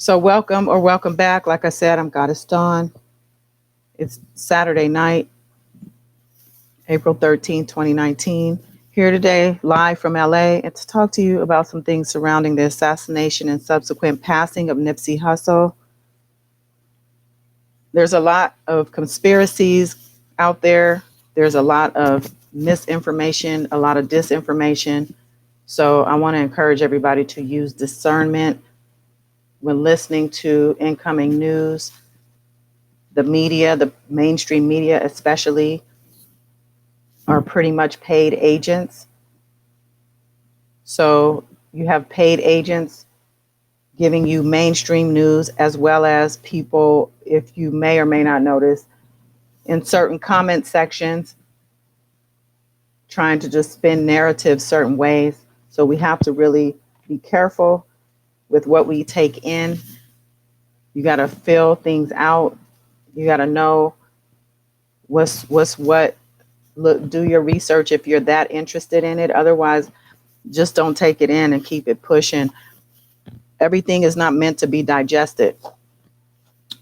So welcome or welcome back. Like I said, I'm Goddess Dawn. It's Saturday night, April 13th, 2019. Here today, live from LA, and to talk to you about some things surrounding the assassination and subsequent passing of Nipsey Hussle. There's a lot of conspiracies out there. There's a lot of misinformation, a lot of disinformation. So I want to encourage everybody to use discernment when listening to incoming news. The media, the mainstream media especially, are pretty much paid agents. So you have paid agents giving you mainstream news, as well as people, if you may or may not notice, in certain comment sections, trying to just spin narratives certain ways. So we have to really be careful with what we take in. You got to fill things out. You got to know what's what. Look, do your research if you're that interested in it. Otherwise, just don't take it in and keep it pushing. Everything is not meant to be digested.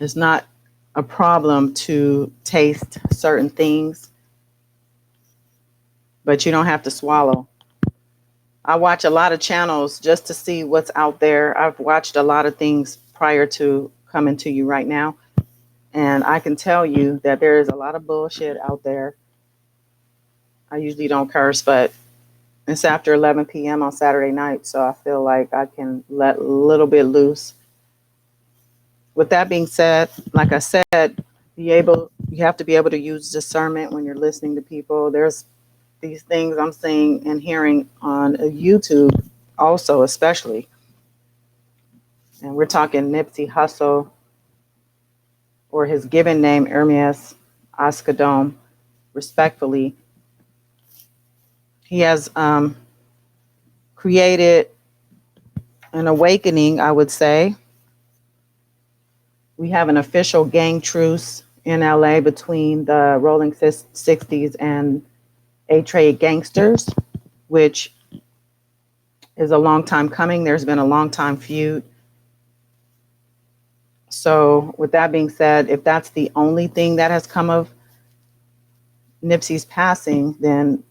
It's not a problem to taste certain things, but you don't have to swallow. I watch a lot of channels just to see what's out there. I've watched a lot of things prior to coming to you right now, and I can tell you that there is a lot of bullshit out there. I usually don't curse, but it's after 11 p.m. on Saturday night, so I feel like I can let a little bit loose. With that being said, like I said, you have to be able to use discernment when you're listening to people. There's these things I'm seeing and hearing on YouTube also, especially. And we're talking Nipsey Hussle, or his given name, Hermes Ascadome, respectfully. He has created an awakening, I would say. We have an official gang truce in LA between the Rolling 60s and A-Trade gangsters, which is a long time coming. There's been a long time feud. So with that being said, if that's the only thing that has come of Nipsey's passing, then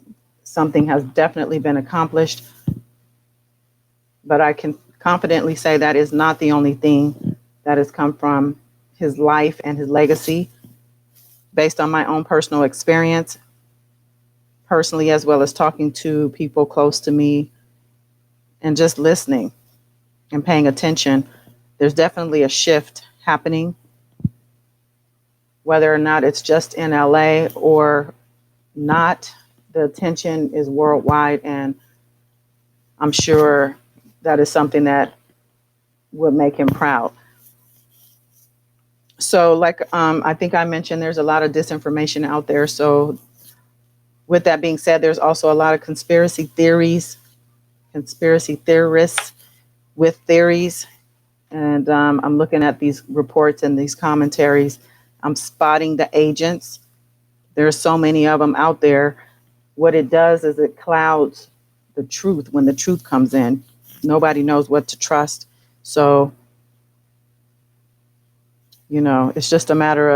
something has definitely been accomplished. But I can confidently say that is not the only thing that has come from his life and his legacy, based on my own personal experience, personally, as well as talking to people close to me and just listening and paying attention. There's definitely a shift happening, whether or not it's just in LA or not. The attention is worldwide, and I'm sure that is something that would make him proud. So, like I think I mentioned, there's a lot of disinformation out there. So, with that being said, there's also a lot of conspiracy theorists with theories. And I'm looking at these reports and these commentaries. I'm spotting the agents. There's so many of them out there. What it does is it clouds the truth when the truth comes in. Nobody knows what to trust. So, it's just a matter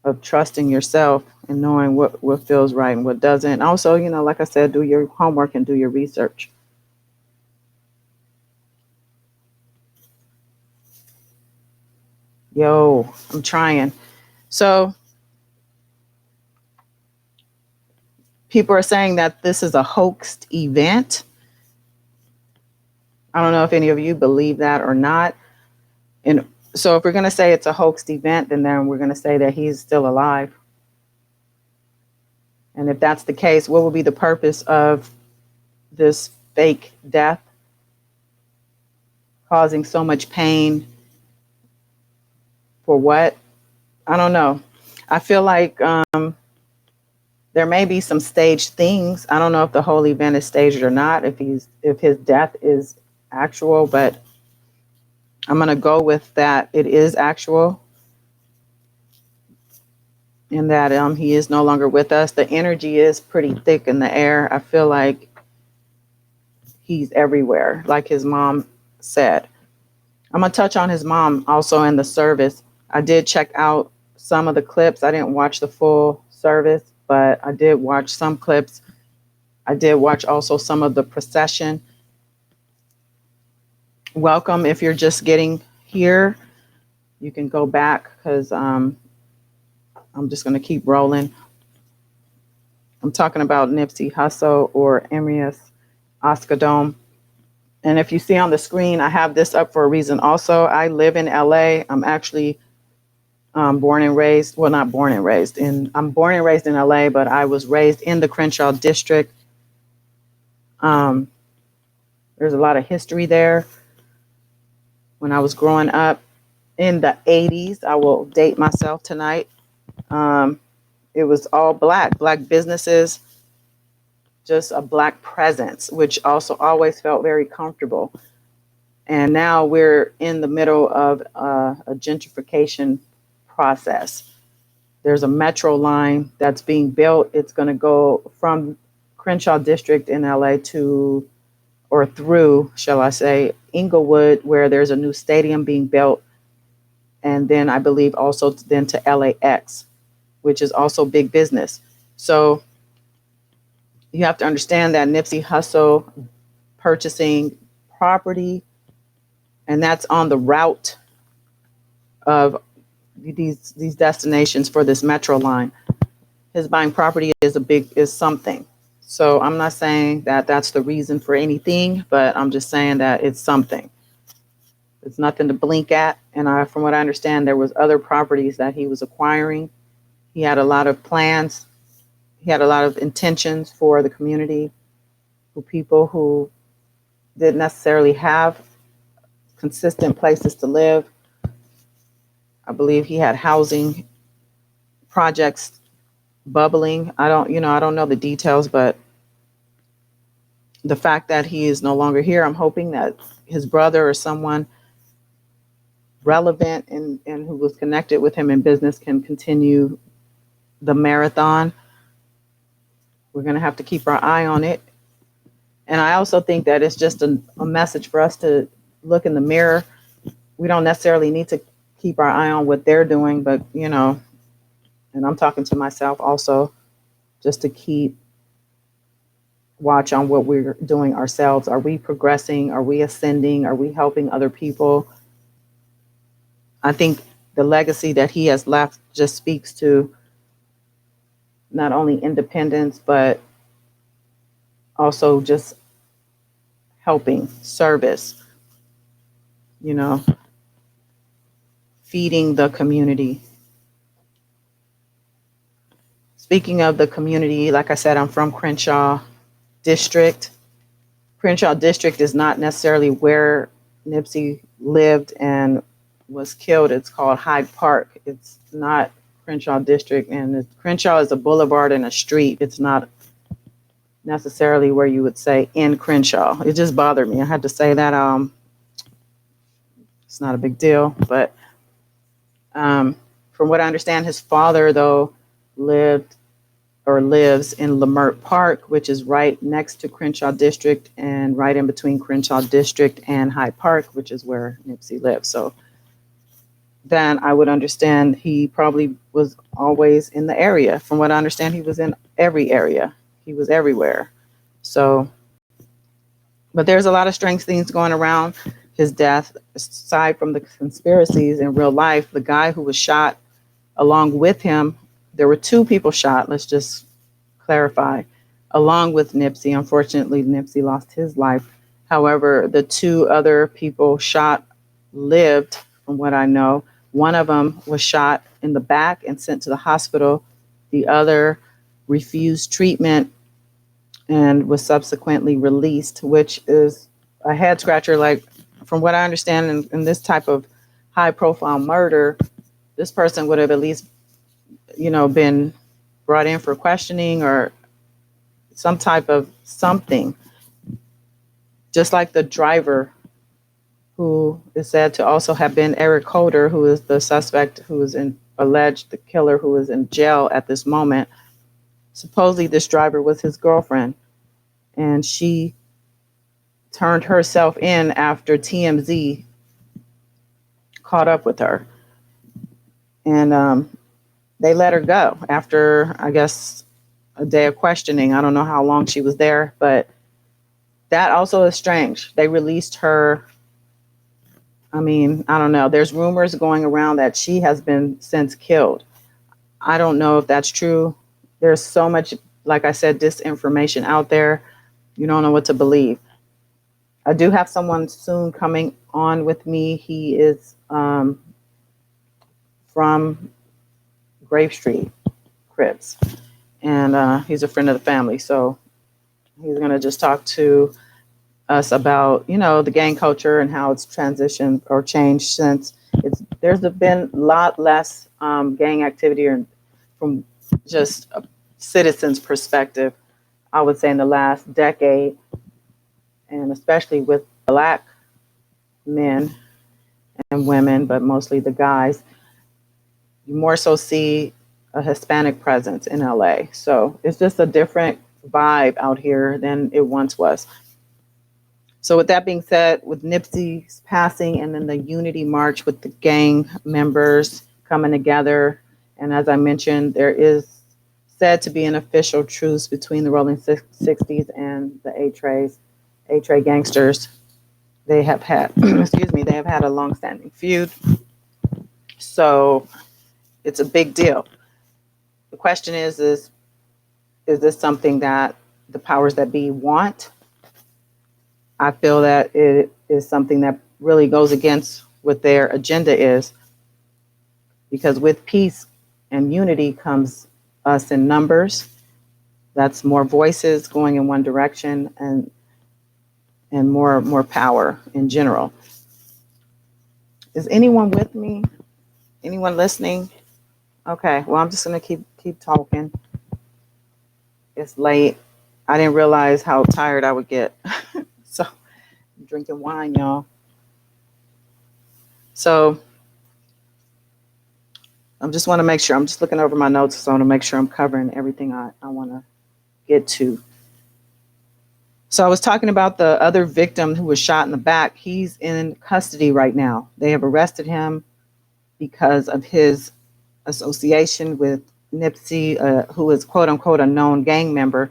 of trusting yourself and knowing what feels right and what doesn't. Also, like I said, do your homework and do your research. Yo, I'm trying. So people are saying that this is a hoaxed event. I don't know if any of you believe that or not. And so if we're going to say it's a hoaxed event, then we're going to say that he's still alive. And if that's the case, what will be the purpose of this fake death causing so much pain? For what? I don't know. I feel like there may be some staged things. I don't know if the whole event is staged or not, if his death is actual, but I'm going to go with that it is actual, and that he is no longer with us. The energy is pretty thick in the air. I feel like he's everywhere, like his mom said. I'm going to touch on his mom also in the service. I did check out some of the clips. I didn't watch the full service, but I did watch some clips. I did watch also some of the procession. Welcome if you're just getting here. You can go back because I'm just going to keep rolling. I'm talking about Nipsey Hussle or Emrius Oskadome. And if you see on the screen, I have this up for a reason. Also, I live in LA. I'm actually born and raised. Well, not born and raised. I'm born and raised in LA, but I was raised in the Crenshaw district. There's a lot of history there. When I was growing up in the 80s, I will date myself tonight. It was all black businesses, just a black presence, which also always felt very comfortable. And now we're in the middle of a gentrification process. There's a metro line that's being built. It's going to go from Crenshaw District in LA to, or through, shall I say, Inglewood, where there's a new stadium being built. And then I believe also then to LAX, which is also big business. So you have to understand that Nipsey Hussle purchasing property, and that's on the route of these destinations for this metro line. His buying property is something. So I'm not saying that that's the reason for anything, but I'm just saying that it's something. It's nothing to blink at. And from what I understand, there was other properties that he was acquiring. He had a lot of plans. He had a lot of intentions for the community, for people who didn't necessarily have consistent places to live. I believe he had housing projects bubbling. I don't know the details, but the fact that he is no longer here, I'm hoping that his brother or someone relevant and who was connected with him in business can continue the marathon. We're going to have to keep our eye on it. And I also think that it's just a message for us to look in the mirror. We don't necessarily need to keep our eye on what they're doing, but, and I'm talking to myself also, just to keep watch on what we're doing ourselves. Are we progressing? Are we ascending? Are we helping other people? I think the legacy that he has left just speaks to not only independence, but also just helping, service, feeding the community. Speaking of the community, like I said, I'm from Crenshaw District. Crenshaw District is not necessarily where Nipsey lived and was killed. It's called Hyde Park. It's not Crenshaw District, and Crenshaw is a boulevard and a street. It's not necessarily where you would say in Crenshaw. It just bothered me. I had to say that. It's not a big deal, but from what I understand, his father though lives in Leimert Park, which is right next to Crenshaw District and right in between Crenshaw District and Hyde Park, which is where Nipsey lives. So then I would understand he probably was always in the area. From what I understand, he was in every area. He was everywhere. So, but there's a lot of strange things going around his death. Aside from the conspiracies in real life, the guy who was shot along with him, there were two people shot. Let's just clarify. Along with Nipsey, unfortunately, Nipsey lost his life. However, the two other people shot lived, from what I know. One of them was shot in the back and sent to the hospital. The other refused treatment and was subsequently released, which is a head scratcher. Like, from what I understand, in this type of high profile murder, this person would have at least, been brought in for questioning or some type of something. Just like the driver, who is said to also have been Eric Holder, who is the suspect who is alleged the killer who is in jail at this moment. Supposedly this driver was his girlfriend, and she turned herself in after TMZ caught up with her. And they let her go after, I guess, a day of questioning. I don't know how long she was there, but that also is strange. They released her. I mean, I don't know. There's rumors going around that she has been since killed. I don't know if that's true. There's so much, like I said, disinformation out there. You don't know what to believe. I do have someone soon coming on with me. He is from Grave Street, Crips, and he's a friend of the family. So he's going to just talk to us about, you know, the gang culture and how it's transitioned or changed since there's been a lot less gang activity from just a citizen's perspective, I would say, in the last decade, and especially with Black men and women, but mostly the guys. You more so see a Hispanic presence in LA. So it's just a different vibe out here than it once was. So with that being said, with Nipsey's passing and then the Unity March with the gang members coming together, and as I mentioned, there is said to be an official truce between the Rolling 60s and the A-Tray gangsters. They have had, excuse me, they have had a long-standing feud. So it's a big deal. The question is this something that the powers that be want? I feel that it is something that really goes against what their agenda is, because with peace and unity comes us in numbers. That's more voices going in one direction and more power in general. Is anyone with me? Anyone listening? Okay, well, I'm just gonna keep talking. It's late. I didn't realize how tired I would get. So I'm drinking wine, y'all. So I just want to make sure, I'm just looking over my notes, so I want to make sure I'm covering everything I want to get to. So I was talking about the other victim who was shot in the back. He's in custody right now. They have arrested him because of his association with Nipsey, who is quote unquote a known gang member.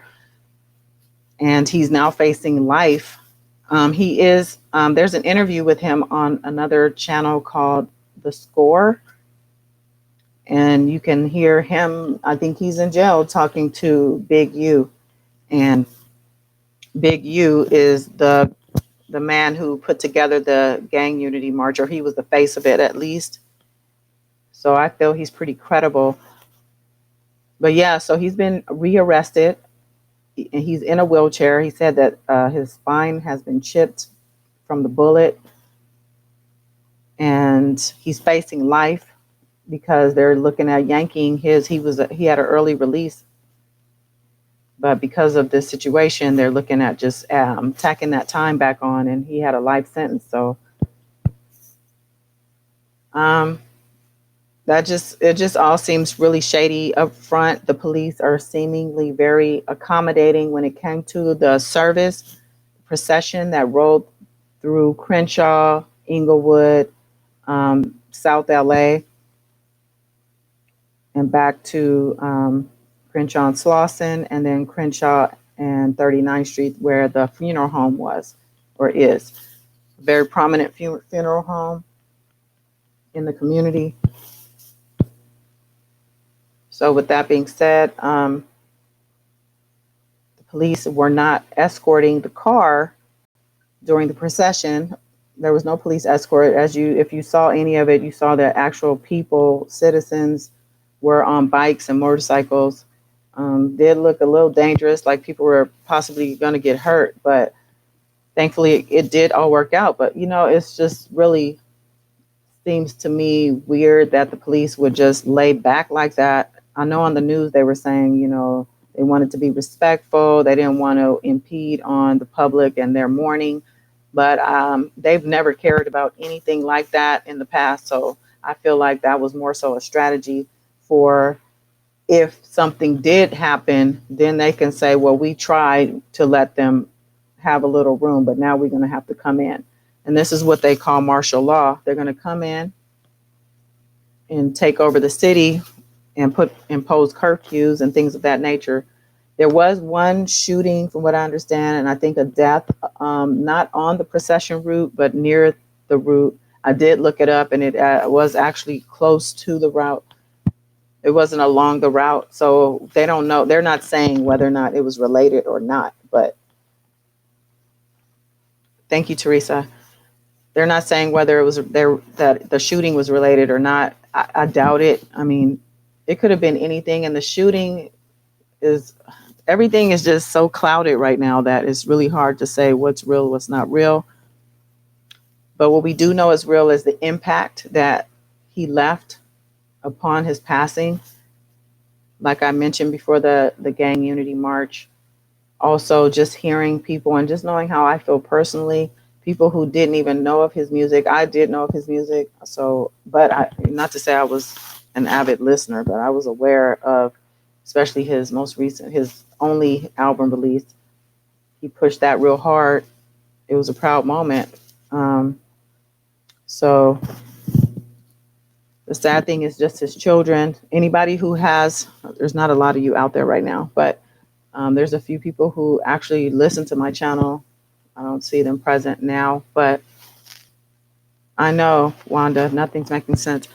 And he's now facing life. There's an interview with him on another channel called The Score. And you can hear him, I think he's in jail, talking to Big U. And Big U is the man who put together the gang unity march, or he was the face of it at least. So I feel he's pretty credible. But yeah, so he's been rearrested and he's in a wheelchair. He said that his spine has been chipped from the bullet and he's facing life because they're looking at yanking he had an early release. But because of this situation, they're looking at just tacking that time back on, and he had a life sentence. So it just all seems really shady up front. The police are seemingly very accommodating when it came to the service procession that rolled through Crenshaw, Inglewood, South LA, and back to Crenshaw and Slauson, and then Crenshaw and 39th Street, where the funeral home was or is. A very prominent funeral home in the community. So with that being said, the police were not escorting the car during the procession. There was no police escort. If you saw any of it, you saw that actual people, citizens, were on bikes and motorcycles. Did look a little dangerous, like people were possibly going to get hurt, but thankfully it did all work out. But it's just really seems to me weird that the police would just lay back like that. I know on the news they were saying, they wanted to be respectful. They didn't want to impede on the public and their mourning, but they've never cared about anything like that in the past. So I feel like that was more so a strategy for, if something did happen, then they can say, well, we tried to let them have a little room, but now we're going to have to come in. And this is what they call martial law. They're going to come in and take over the city and impose curfews and things of that nature. There was one shooting, from what I understand, and I think a death, not on the procession route, but near the route. I did look it up, and it was actually close to the route. It wasn't along the route, so they don't know. They're not saying whether or not it was related or not. But thank you, Teresa. They're not saying whether it was there that the shooting was related or not. I doubt it. I mean, it could have been anything, and the shooting is everything is just so clouded right now that it's really hard to say what's real, what's not real. But what we do know is real is the impact that he left upon his passing. Like I mentioned before, the gang unity march. Also, just hearing people and just knowing how I feel personally. People who didn't even know of his music. I did know of his music. So, but not to say I was an avid listener, but I was aware of, especially his most recent, his only album release. He pushed that real hard. It was a proud moment. So the sad thing is just his children. Anybody who has, there's not a lot of you out there right now, but there's a few people who actually listen to my channel. I don't see them present now, but I know, Wanda, nothing's making sense.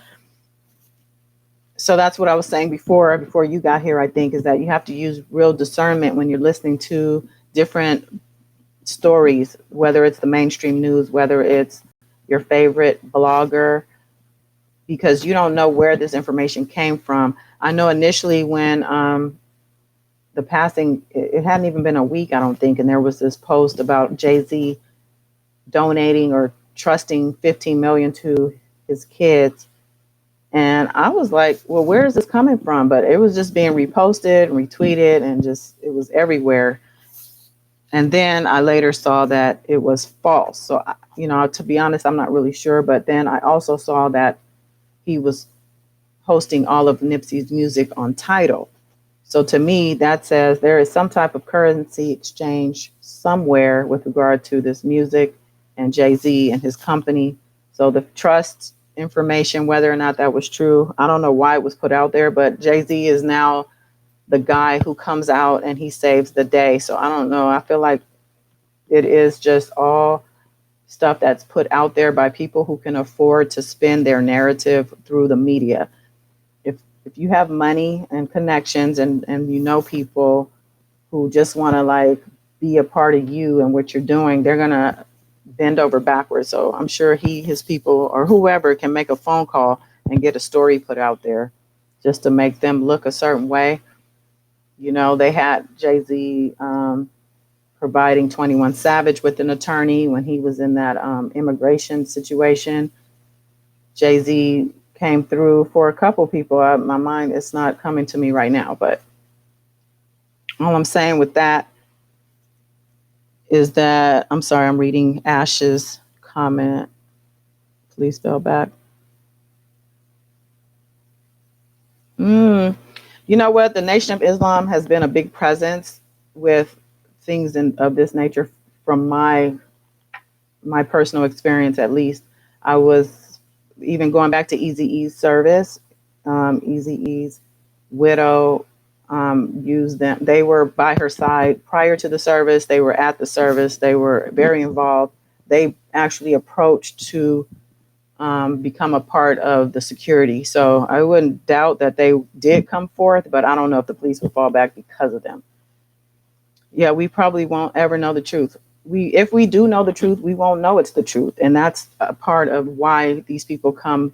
So that's what I was saying before you got here, I think, is that you have to use real discernment when you're listening to different stories, whether it's the mainstream news, whether it's your favorite blogger, because you don't know where this information came from. I know initially when the passing, it hadn't even been a week, I don't think, and there was this post about Jay-Z donating or trusting $15 million to his kids. And I was like, well, where is this coming from? But it was just being reposted and retweeted and just, it was everywhere. And then I later saw that it was false. So, to be honest, I'm not really sure. But then I also saw that he was hosting all of Nipsey's music on Tidal. So to me, that says there is some type of currency exchange somewhere with regard to this music and Jay-Z and his company. So the trust information, whether or not that was true, I don't know why it was put out there, but Jay-Z is now the guy who comes out and he saves the day. So I don't know. I feel like it is just all stuff that's put out there by people who can afford to spin their narrative through the media. If you have money and connections and people who just want to be a part of you and what you're doing, they're going to bend over backwards. So I'm sure his people or whoever can make a phone call and get a story put out there just to make them look a certain way. They had Jay-Z providing 21 Savage with an attorney when he was in that immigration situation. Jay-Z came through for a couple people. My mind is not coming to me right now, but all I'm saying with that is that, I'm sorry, I'm reading Ash's comment. Please spell back. You know what? The Nation of Islam has been a big presence with things of this nature from my personal experience, at least. I was even going back to Eazy-E's service. Eazy-E's widow used them. They were by her side prior to the service. They were at the service. They were very involved. They actually approached to become a part of the security. So I wouldn't doubt that they did come forth, but I don't know if the police would fall back because of them. Yeah, we probably won't ever know the truth. If we do know the truth, we won't know it's the truth. And that's a part of why these people come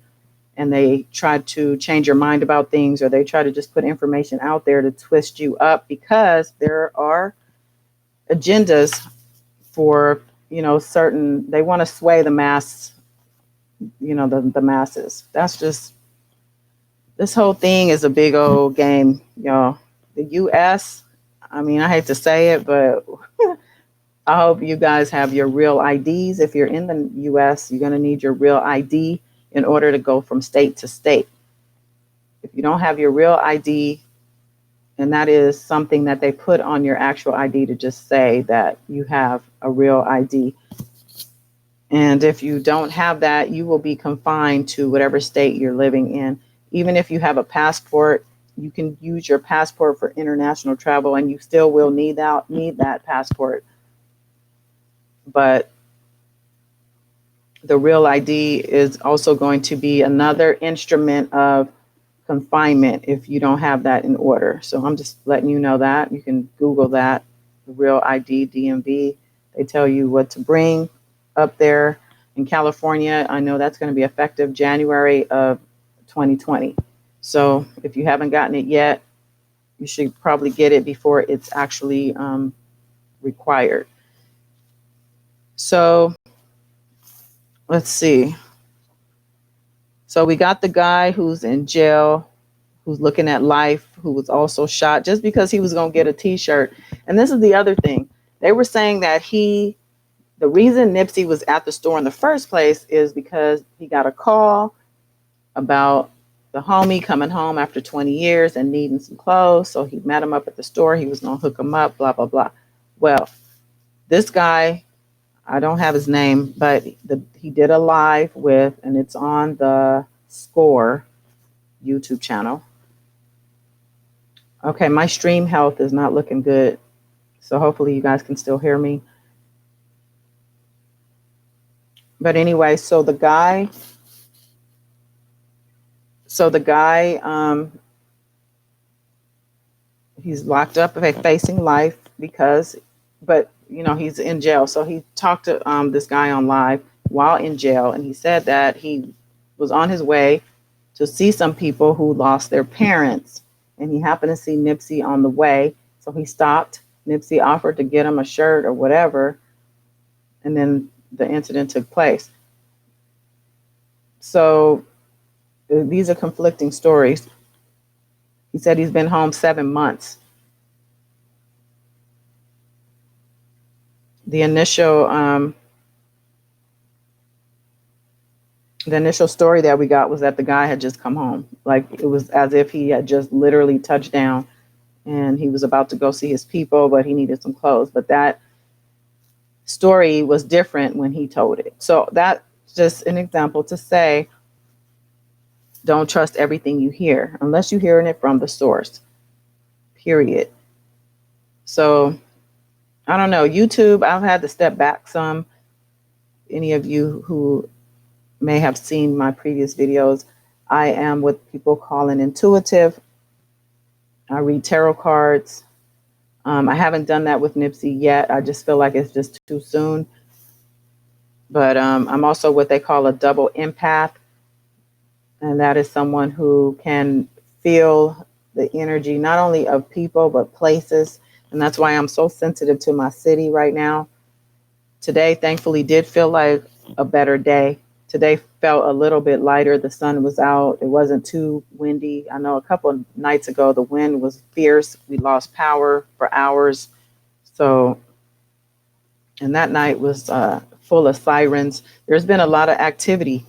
and they try to change your mind about things, or they try to just put information out there to twist you up, because there are agendas for, certain, they want to sway the mass, the masses. That's just, this whole thing is a big old game, y'all. The US, I hate to say it, but I hope you guys have your real IDs. If you're in the US, you're going to need your real ID in order to go from state to state. If you don't have your real ID, and that is something that they put on your actual ID to just say that you have a real ID. And if you don't have that, you will be confined to whatever state you're living in. even if you have a passport, you can use your passport for international travel, and you still will need that passport. But the real ID is also going to be another instrument of confinement if you don't have that in order. So I'm just letting you know that. You can Google that, the real ID, DMV. They tell you what to bring up there. In California, I know that's going to be effective January of 2020. So if you haven't gotten it yet, you should probably get it before it's actually required. So let's see. So we got the guy who's in jail, who's looking at life, who was also shot just because he was going to get a t-shirt. And this is the other thing. They were saying that the reason Nipsey was at the store in the first place is because he got a call about the homie coming home after 20 years and needing some clothes. So he met him up at the store. He was going to hook him up, blah, blah, blah. Well, this guy, I don't have his name, but he did a live with, and it's on the Score YouTube channel. Okay, my stream health is not looking good, so hopefully you guys can still hear me. But anyway, so the guy, he's locked up, facing life but he's in jail. So he talked to this guy on live while in jail, and he said that he was on his way to see some people who lost their parents, and he happened to see Nipsey on the way. So he stopped. Nipsey offered to get him a shirt or whatever, and then the incident took place. So these are conflicting stories. He said he's been home 7 months. The initial story that we got was that the guy had just come home. Like, it was as if he had just literally touched down and he was about to go see his people, but he needed some clothes. But that story was different when he told it. So that's just an example to say, don't trust everything you hear unless you're hearing it from the source, period. So I don't know. YouTube, I've had to step back some. Any of you who may have seen my previous videos, I am what people call an intuitive. I read tarot cards. I haven't done that with Nipsey yet. I just feel like it's just too soon. But I'm also what they call a double empath. And that is someone who can feel the energy, not only of people, but places. And that's why I'm so sensitive to my city right now. Today, thankfully, did feel like a better day. Today felt a little bit lighter. The sun was out. It wasn't too windy. I know a couple of nights ago, the wind was fierce. We lost power for hours. So, and that night was full of sirens. There's been a lot of activity.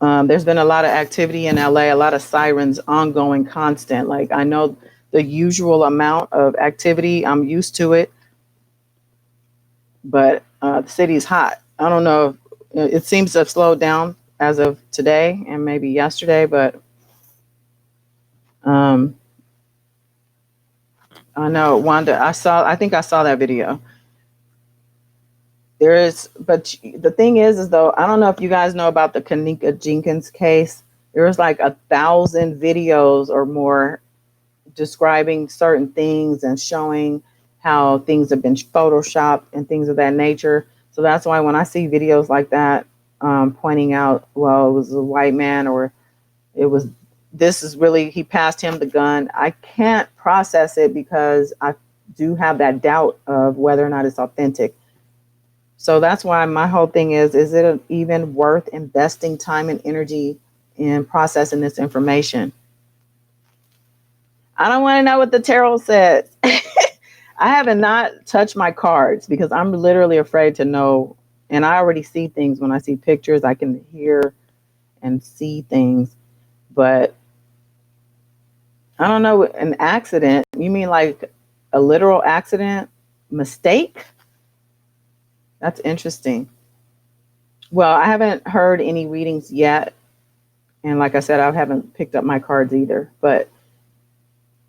There's been a lot of activity in LA, a lot of sirens ongoing, constant. Like, I know the usual amount of activity, I'm used to it, but the city's hot. I don't know if it seems to have slowed down as of today and maybe yesterday, but I know, Wanda, I think I saw that video. But the thing is though, I don't know if you guys know about the Kanika Jenkins case. There was like 1,000 videos or more describing certain things and showing how things have been photoshopped and things of that nature. So that's why when I see videos like that, pointing out, well, it was a white man, or he passed him the gun, I can't process it because I do have that doubt of whether or not it's authentic. So that's why my whole thing is it even worth investing time and energy in processing this information? I don't want to know what the tarot says. I haven't not touched my cards because I'm literally afraid to know. And I already see things when I see pictures. I can hear and see things. But I don't know, an accident. You mean like a literal accident? Mistake? That's interesting. Well, I haven't heard any readings yet. And like I said, I haven't picked up my cards either. But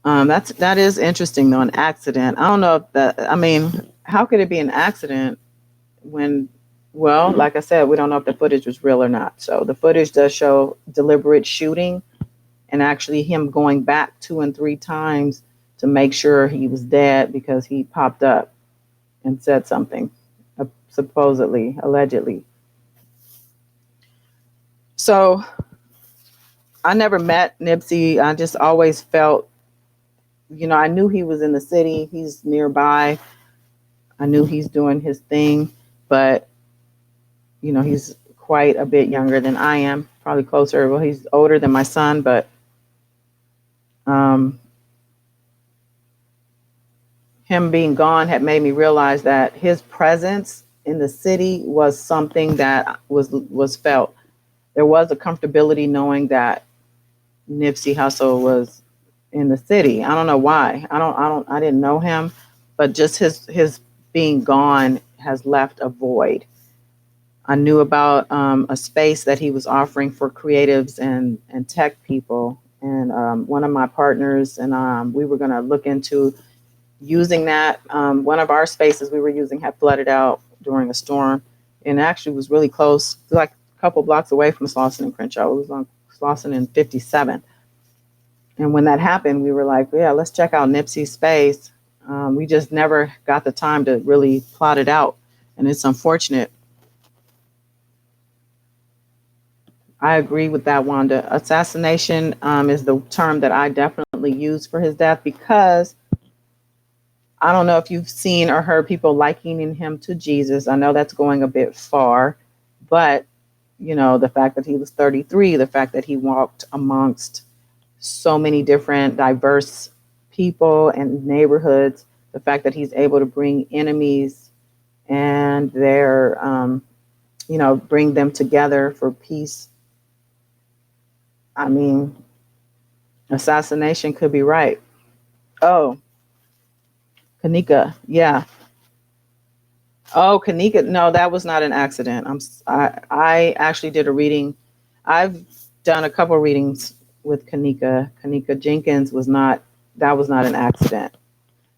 that is interesting though, an accident. I don't know if that. I mean, how could it be an accident when? Well, like I said, we don't know if the footage was real or not. So the footage does show deliberate shooting and actually him going back 2 and 3 times to make sure he was dead because he popped up and said something, supposedly, allegedly. So I never met Nipsey. I just always felt, I knew he was in the city. He's nearby. I knew he's doing his thing, but he's quite a bit younger than I am, probably closer. Well, he's older than my son, but um, him being gone had made me realize that his presence in the city was something that was felt. There was a comfortability knowing that Nipsey Hussle was in the city. I don't know why. I didn't know him, but just his being gone has left a void. I knew about a space that he was offering for creatives and tech people, and one of my partners and we were going to look into using that. One of our spaces we were using had flooded out during a storm, and actually was really close, like a couple blocks away from Slauson and Crenshaw. It was on Slauson and 57. And when that happened, we were like, yeah, let's check out Nipsey's space. We just never got the time to really plot it out. And it's unfortunate. I agree with that, Wanda. Assassination is the term that I definitely use for his death, because I don't know if you've seen or heard people likening him to Jesus. I know that's going a bit far, but the fact that he was 33, the fact that he walked amongst so many different diverse people and neighborhoods, the fact that he's able to bring enemies and bring them together for peace. I mean, assassination could be right. Oh, Kanika, yeah. Oh, Kanika, no, that was not an accident. I actually did a reading. I've done a couple readings with Kanika. Kanika Jenkins that was not an accident.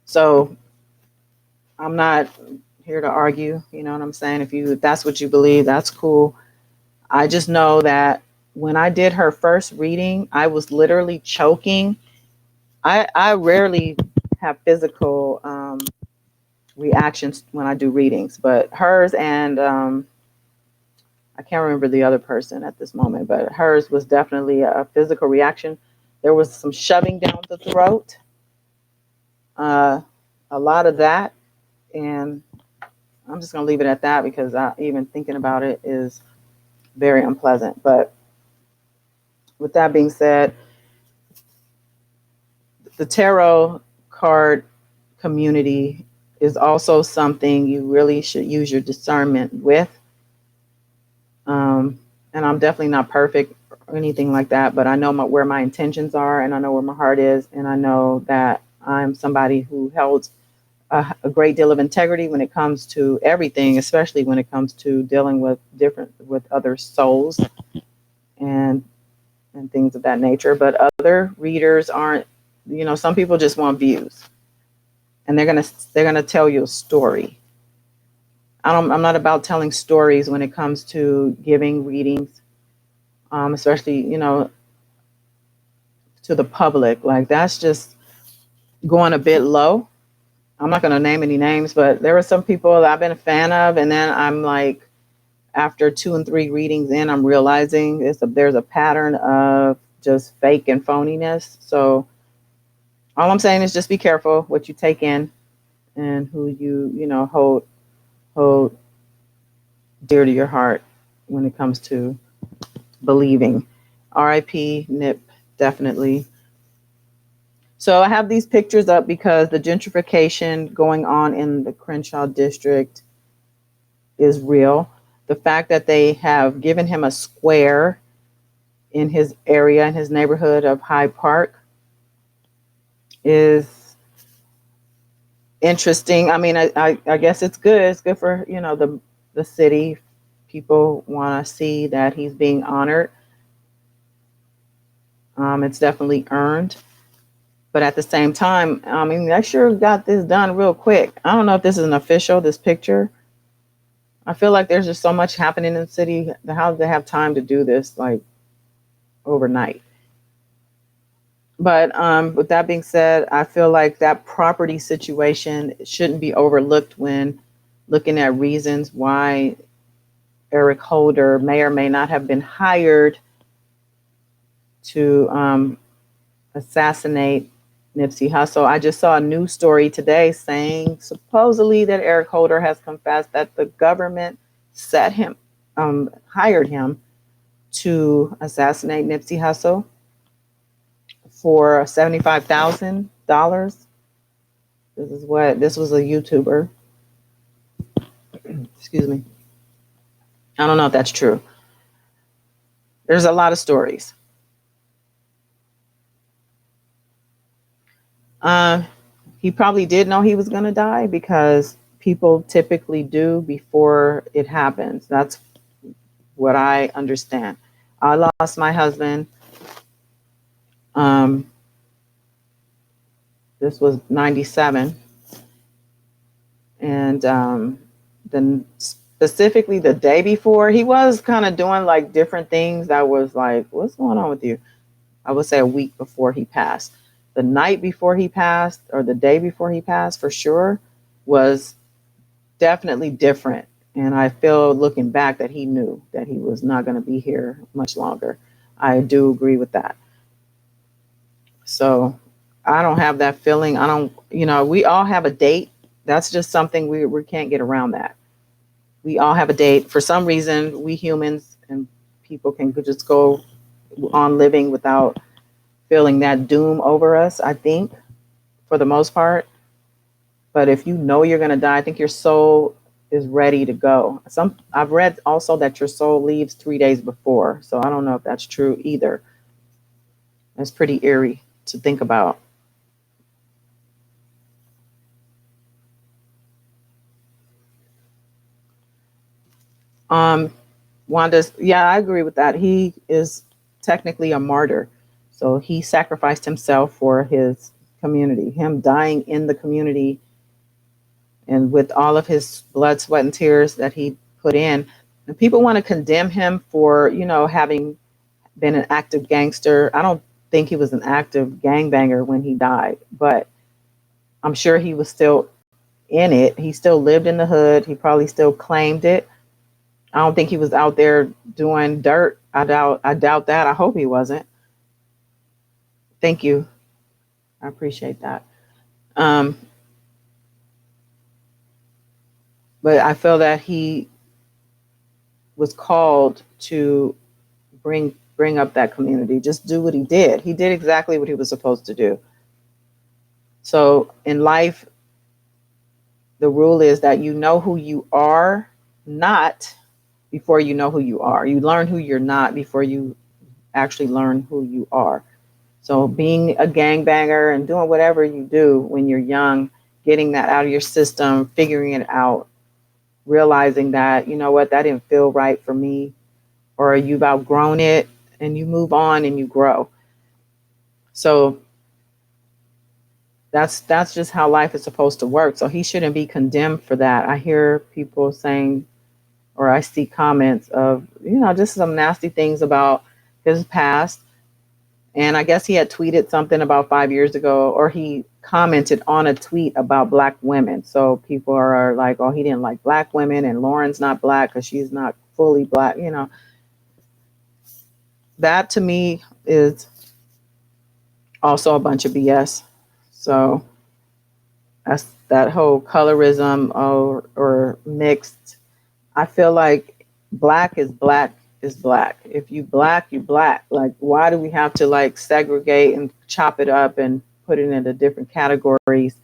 So I'm not here to argue, you know what I'm saying? If that's what you believe, that's cool. I just know that when I did her first reading, I was literally choking. I rarely have physical reactions when I do readings, but hers and I can't remember the other person at this moment, but hers was definitely a physical reaction. There was some shoving down the throat, uh, a lot of that, and I'm just going to leave it at that because even thinking about it is very unpleasant. But with that being said, the tarot card community is also something you really should use your discernment with. And I'm definitely not perfect or anything like that, but I know where my intentions are, and I know where my heart is, and I know that I'm somebody who holds a great deal of integrity when it comes to everything, especially when it comes to dealing with other souls and things of that nature. But other readers aren't. Some people just want views, and they're gonna tell you a story. I'm not about telling stories when it comes to giving readings, especially to the public. Like, that's just going a bit low. I'm not going to name any names, but there are some people that I've been a fan of, and then I'm like, after 2 and 3 readings in, I'm realizing there's a pattern of just fake and phoniness. So all I'm saying is just be careful what you take in and who you hold dear to your heart when it comes to believing. R.I.P. Nip, definitely. So I have these pictures up because the gentrification going on in the Crenshaw district is real. The fact that they have given him a square in his area, in his neighborhood of Hyde Park, is interesting. I mean, I guess it's good. It's good for, the city. People want to see that he's being honored. It's definitely earned. But at the same time, I mean, they sure got this done real quick. I don't know if this is an official, this picture. I feel like there's just so much happening in the city. How do they have time to do this like overnight? But with that being said, I feel like that property situation shouldn't be overlooked when looking at reasons why Eric Holder may or may not have been hired to assassinate Nipsey Hussle. I just saw a news story today saying supposedly that Eric Holder has confessed that the government set him, hired him to assassinate Nipsey Hussle for $75,000. This was a YouTuber. Excuse me. I don't know if that's true. There's a lot of stories. He probably did know he was going to die because people typically do before it happens. That's what I understand. I lost my husband. This was 97. And then specifically the day before, he was kind of doing like different things that was like, what's going on with you? I would say a week before he passed. The night before he passed, or the day before he passed, for sure, was definitely different. And I feel looking back that he knew that he was not going to be here much longer. I do agree with that. So I don't have that feeling. I don't, we all have a date. That's just something we can't get around that. We all have a date. For some reason, we humans and people can just go on living without feeling that doom over us, I think, for the most part. But if you know you're going to die, I think your soul is ready to go. I've read also that your soul leaves 3 days before. So I don't know if that's true either. That's pretty eerie to think about. Wanda's, yeah, I agree with that. He is technically a martyr. So he sacrificed himself for his community, him dying in the community, and with all of his blood, sweat, and tears that he put in. And people want to condemn him for, having been an active gangster. I don't think he was an active gangbanger when he died, but I'm sure he was still in it. He still lived in the hood. He probably still claimed it. I don't think he was out there doing dirt. I doubt that. I hope he wasn't. Thank you. I appreciate that. But I feel that he was called to bring up that community. Just do what he did. He did exactly what he was supposed to do. So in life, the rule is that you know who you are not before you know who you are. You learn who you're not before you actually learn who you are. So being a gangbanger and doing whatever you do when you're young, getting that out of your system, figuring it out, realizing that, you know what, that didn't feel right for me, or you've outgrown it and you move on and you grow. So that's just how life is supposed to work. So he shouldn't be condemned for that. I hear people saying, or I see comments of, just some nasty things about his past. And I guess he had tweeted something about 5 years ago, or he commented on a tweet about Black women. So people are like, oh, he didn't like Black women, and Lauren's not Black because she's not fully Black. That to me is also a bunch of BS. So that's that whole colorism or mixed. I feel like Black is Black is Black. If you Black, you Black. Like, why do we have to like segregate and chop it up and put it into different categories?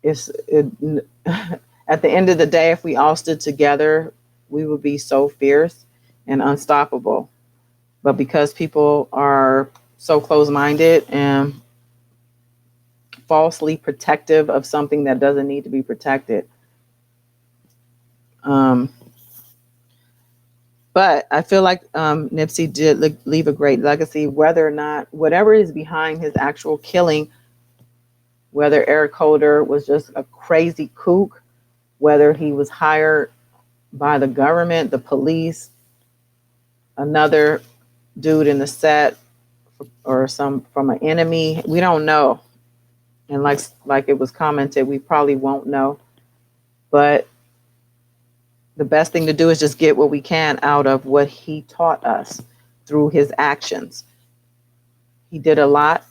At the end of the day, if we all stood together, we would be so fierce and unstoppable. But because people are so close-minded and falsely protective of something that doesn't need to be protected. But But I feel like Nipsey did leave a great legacy, whether or not, whatever is behind his actual killing, whether Eric Holder was just a crazy kook, whether he was hired by the government, the police, another dude in the set, or some from an enemy, we don't know. And like it was commented, we probably won't know. But the best thing to do is just get what we can out of what he taught us through his actions. He did a lot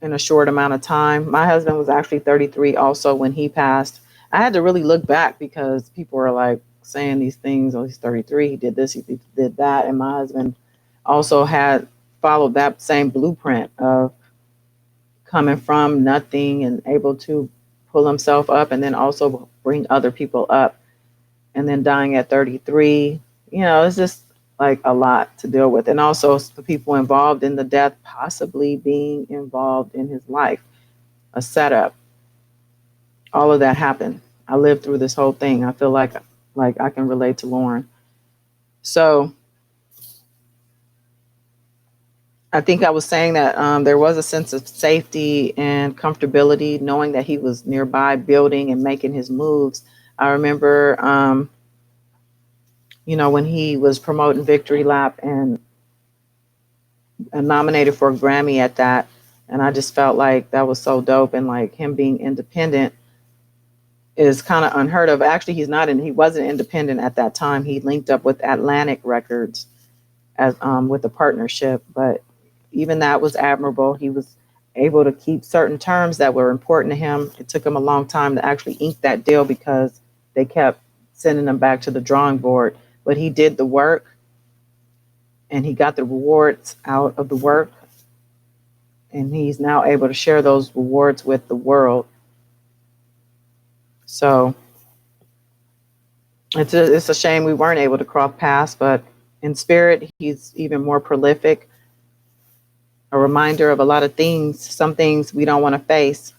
in a short amount of time. My husband was actually 33 also when he passed. I had to really look back because people were like saying these things. Oh, he's 33. He did this. He did that. And my husband also had followed that same blueprint of coming from nothing and able to pull himself up and then also bring other people up, and then dying at 33. It's just like a lot to deal with. And also the people involved in the death possibly being involved in his life, a setup. All of that happened. I lived through this whole thing. I feel like I can relate to Lauren. So I think I was saying that there was a sense of safety and comfortability knowing that he was nearby building and making his moves. I remember, when he was promoting Victory Lap and nominated for a Grammy at that. And I just felt like that was so dope. And like him being independent is kind of unheard of. Actually, he wasn't independent at that time. He linked up with Atlantic Records as with a partnership, but even that was admirable. He was able to keep certain terms that were important to him. It took him a long time to actually ink that deal because they kept sending him back to the drawing board. But he did the work and he got the rewards out of the work. And he's now able to share those rewards with the world. So it's a shame we weren't able to cross paths, but in spirit, he's even more prolific. A reminder of a lot of things, some things we don't want to face.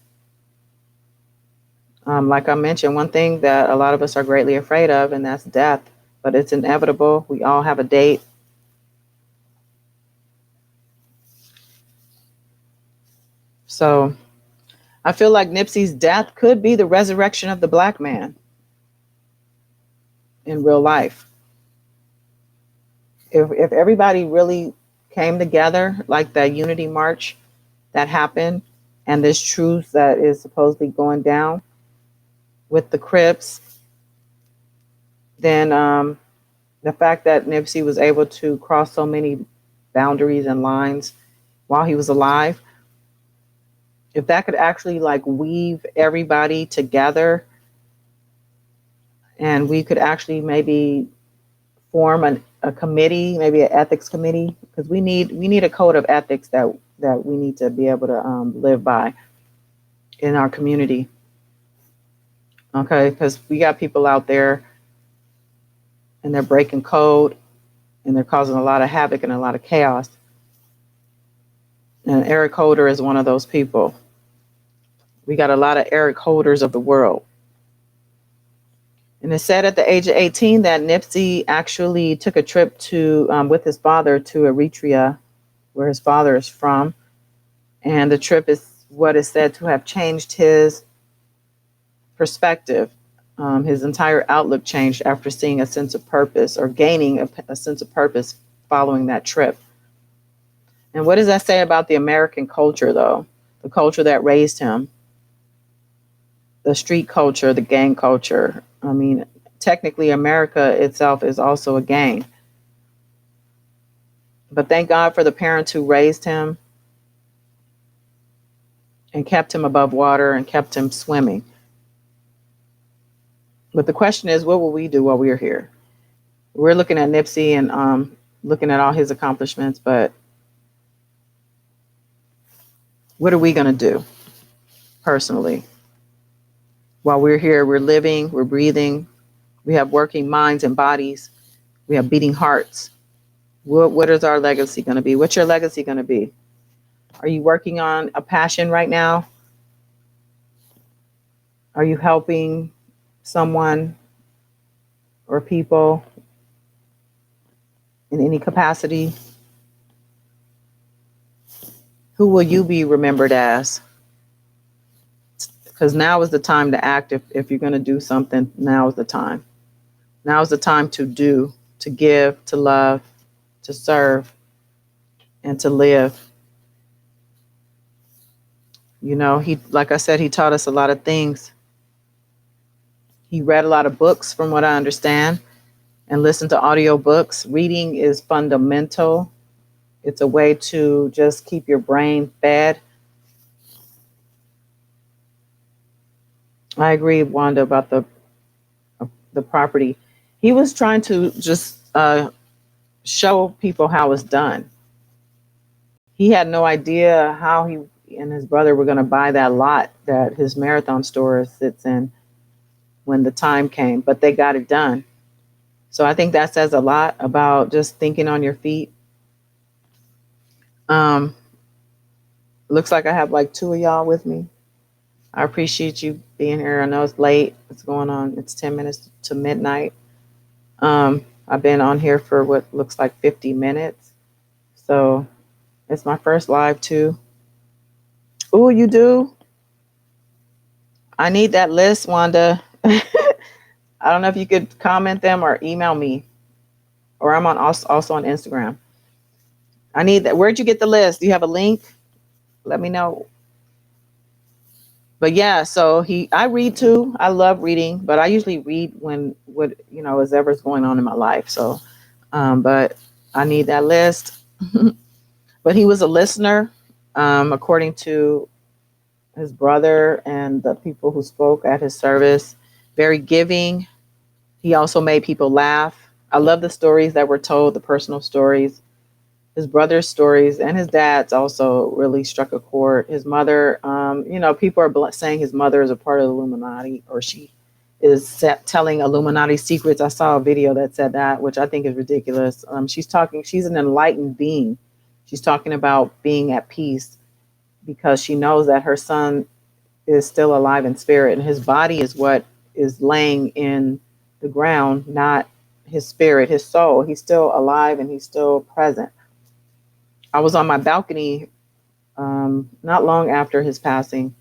Like I mentioned, one thing that a lot of us are greatly afraid of, and that's death. But it's inevitable. We all have a date. So I feel like Nipsey's death could be the resurrection of the Black man in real life. If everybody really came together, like that unity march that happened, and this truce that is supposedly going down with the Crips, then the fact that Nipsey was able to cross so many boundaries and lines while he was alive, if that could actually like weave everybody together, and we could actually maybe form a committee, maybe an ethics committee, because we need a code of ethics that we need to be able to live by in our community. Okay, because we got people out there and they're breaking code and they're causing a lot of havoc and a lot of chaos. And Eric Holder is one of those people. We got a lot of Eric Holders of the world. And it's said at the age of 18 that Nipsey actually took a trip to with his father to Eritrea, where his father is from. And the trip is what is said to have changed his perspective. His entire outlook changed after seeing a sense of purpose, or gaining a sense of purpose following that trip. And what does that say about the American culture, though? The culture that raised him, the street culture, the gang culture. I mean, technically, America itself is also a gang. But thank God for the parents who raised him and kept him above water and kept him swimming. But the question is, what will we do while we're here? We're looking at Nipsey and looking at all his accomplishments, but what are we going to do personally? While we're here, we're living, we're breathing, we have working minds and bodies, we have beating hearts. What is our legacy going to be? What's your legacy going to be? Are you working on a passion right now? Are you helping someone or people? in any capacity? Who will you be remembered as? Because now is the time to act. If you're going to do something, now is the time. Now is the time to do, to give, to love, to serve, and to live. You know, he, like I said, he taught us a lot of things. He read a lot of books, from what I understand, and listened to audio books. Reading is fundamental. It's a way to just keep your brain fed. I agree, Wanda, about the property. He was trying to just show people how it's done. He had no idea how he and his brother were going to buy that lot that his marathon store sits in when the time came, but they got it done. So I think that says a lot about just thinking on your feet. Um, looks like I have like two of y'all with me. I appreciate you being here. I know it's late. It's going on. It's 10 minutes to midnight. I've been on here for what looks like 50 minutes. So it's my first live too. Oh, you do? I need that list, Wanda. I don't know if you could comment them or email me, or I'm on also on Instagram. I need that. Where'd you get the list? Do you have a link? Let me know. But yeah, so I read too. I love reading, but I usually read when what is ever's going on in my life. So, but I need that list. But he was a listener, according to his brother and the people who spoke at his service. Very giving. He also made people laugh. I love the stories that were told, the personal stories. His brother's stories and his dad's also really struck a chord. His mother, people are saying his mother is a part of the Illuminati, or she is telling Illuminati secrets. I saw a video that said that, which I think is ridiculous. She's an enlightened being. She's talking about being at peace because she knows that her son is still alive in spirit, and his body is what is laying in the ground, not his spirit, his soul. He's still alive and he's still present. I was on my balcony not long after his passing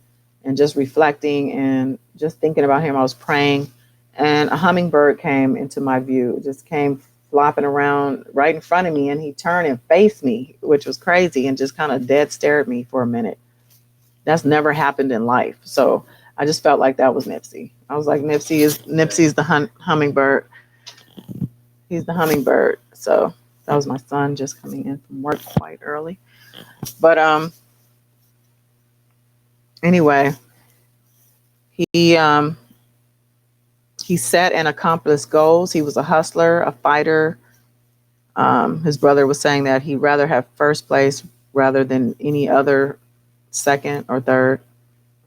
and just reflecting and just thinking about him. I was praying, and a hummingbird came into my view. It just came flopping around right in front of me, and he turned and faced me, which was crazy, and just kind of dead stared at me for a minute. That's never happened in life. So I just felt like that was Nipsey. I was like, Nipsey's the hummingbird. He's the hummingbird. So that was my son just coming in from work quite early. But anyway, he set and accomplished goals. He was a hustler, a fighter. His brother was saying that he'd rather have first place rather than any other second or third.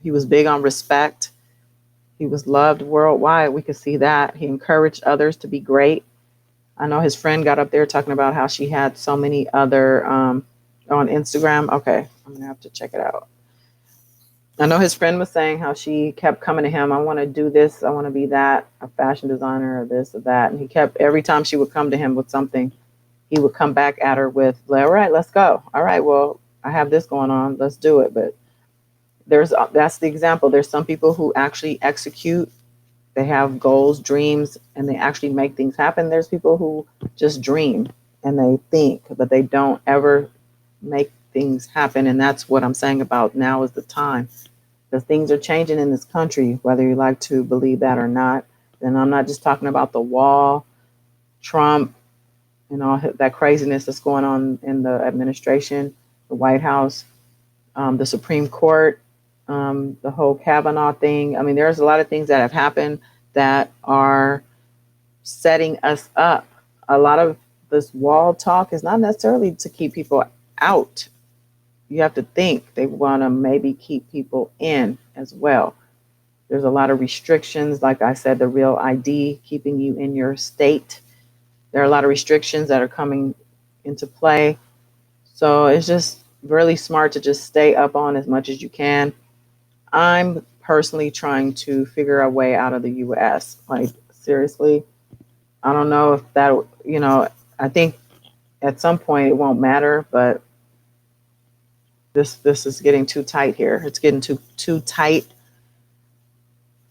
He was big on respect. He was loved worldwide. We could see that. He encouraged others to be great. I know his friend got up there talking about how she had so many other on Instagram. Okay, I'm going to have to check it out. I know his friend was saying how she kept coming to him. I want to do this. I want to be that, a fashion designer or this or that. And he kept, every time she would come to him with something, he would come back at her with, all right, let's go. All right, well, I have this going on. Let's do it. But that's the example. There's some people who actually execute. They have goals, dreams, and they actually make things happen. There's people who just dream and they think, but they don't ever make things happen. And that's what I'm saying about now is the time. Because things are changing in this country, whether you like to believe that or not. And I'm not just talking about the wall, Trump, and all that craziness that's going on in the administration, the White House, the Supreme Court, the whole Kavanaugh thing. I mean, there's a lot of things that have happened that are setting us up. A lot of this wall talk is not necessarily to keep people out. You have to think they want to maybe keep people in as well. There's a lot of restrictions. Like I said, the real ID, keeping you in your state. There are a lot of restrictions that are coming into play. So it's just really smart to just stay up on as much as you can. I'm personally trying to figure a way out of the US. Like, seriously, I don't know if that, I think At some point, it won't matter, but this is getting too tight here. It's getting too tight.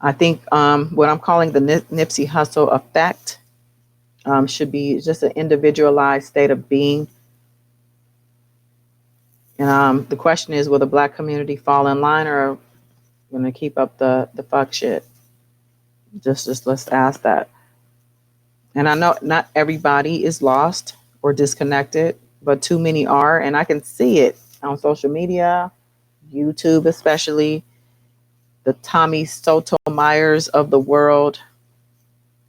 I think what I'm calling the Nipsey Hussle effect should be just an individualized state of being. And the question is, will the Black community fall in line, or going to keep up the fuck shit? Just let's ask that. And I know not everybody is lost or disconnected, but too many are, and I can see it on social media, YouTube especially. The Tommy Sotomayers of the world.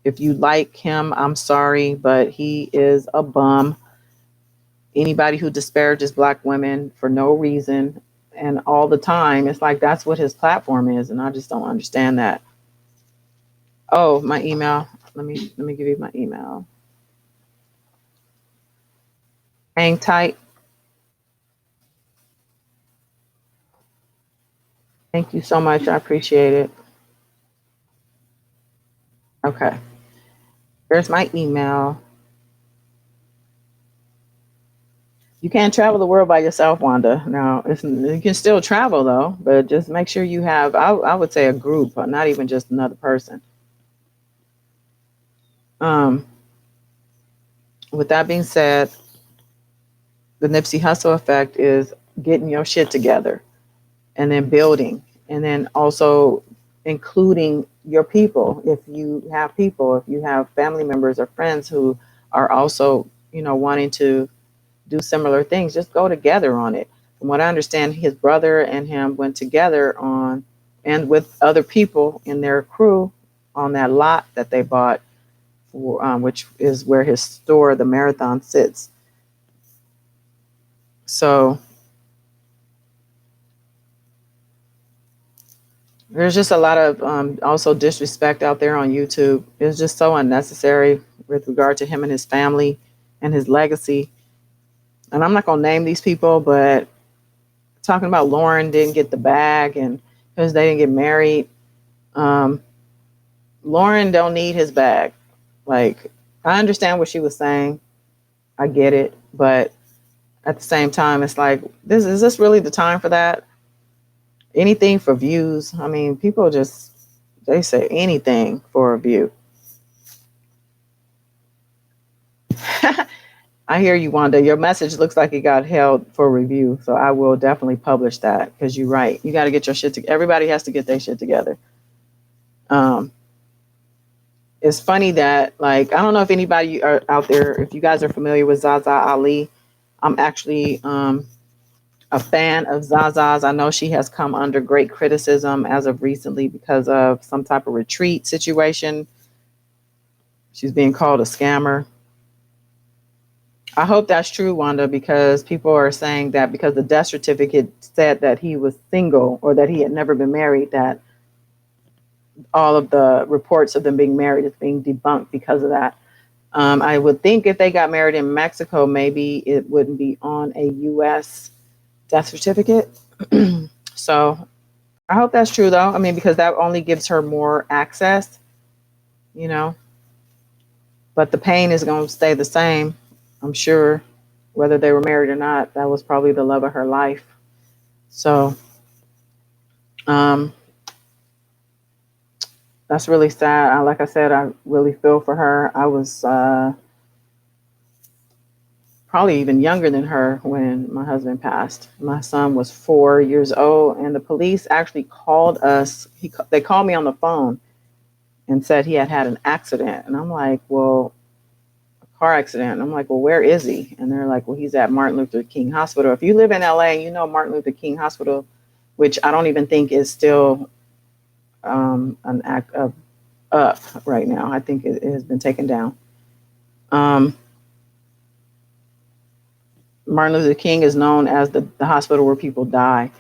If you like him, I'm sorry, but he is a bum. Anybody who disparages Black women for no reason and all the time, it's like that's what his platform is, and I just don't understand that. Oh, my email. Let me give you my email. Hang tight. Thank you so much. I appreciate it. Okay. There's my email. You can't travel the world by yourself, Wanda. Now, you can still travel though, but just make sure you have, I would say, a group, not even just another person. Um, with that being said, the Nipsey Hussle effect is getting your shit together and then building, and then also including your people. If you have people, if you have family members or friends who are also, wanting to do similar things, just go together on it. From what I understand, his brother and him went together on, and with other people in their crew, on that lot that they bought, which is where his store, the Marathon, sits. So there's just a lot of also disrespect out there on YouTube. It's just so unnecessary with regard to him and his family and his legacy. And I'm not going to name these people, but talking about Lauren didn't get the bag and because they didn't get married. Lauren don't need his bag. Like, I understand what she was saying. I get it. But at the same time, it's like, is this really the time for that? Anything for views. I mean, people they say anything for a view. I hear you, Wanda. Your message looks like it got held for review. So I will definitely publish that because you're right. You got to get your shit together. Everybody has to get their shit together. It's funny that, like, I don't know if anybody are out there, if you guys are familiar with Zaza Ali. I'm actually a fan of Zaza's. I know she has come under great criticism as of recently because of some type of retreat situation. She's being called a scammer. I hope that's true, Wanda, because people are saying that because the death certificate said that he was single or that he had never been married, that all of the reports of them being married is being debunked because of that. I would think if they got married in Mexico, maybe it wouldn't be on a U.S. death certificate. So I hope that's true, though. I mean, because that only gives her more access, but the pain is going to stay the same. I'm sure, whether they were married or not, that was probably the love of her life. So, that's really sad. Like I said, I really feel for her. I was probably even younger than her when my husband passed. My son was 4 years old, and the police actually called us. They called me on the phone and said he had had an accident. And I'm like, well, car accident. I'm like, well, where is he? And they're like, well, he's at Martin Luther King Hospital. If you live in LA, you know Martin Luther King Hospital, which I don't even think is still an act of up right now. I think it has been taken down. Martin Luther King is known as the hospital where people die.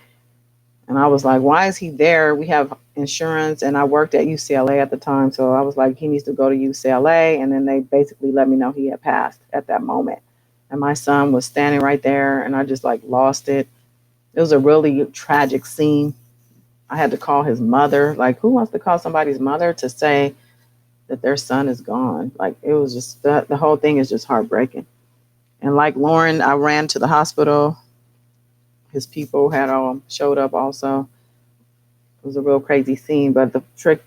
And I was like, why is he there? We have insurance, and I worked at UCLA at the time. So I was like, he needs to go to UCLA. And then they basically let me know he had passed at that moment. And my son was standing right there, and I just like lost it. It was a really tragic scene. I had to call his mother. Like, who wants to call somebody's mother to say that their son is gone? Like, it was just, the whole thing is just heartbreaking. And like Lauren, I ran to the hospital. His people had all showed up also. It was a real crazy scene, but the trip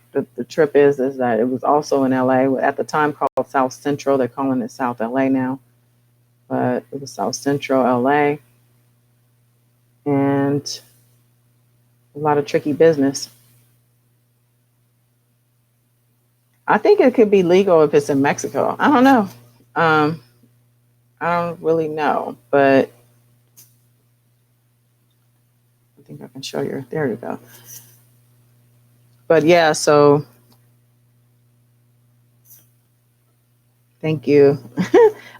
is that it was also in LA at the time called South Central. They're calling it South LA now, but it was South Central LA, and a lot of tricky business. I think it could be legal if it's in Mexico. I don't know. Um, I don't really know, but I think I can show you. There you go. But yeah, so thank you.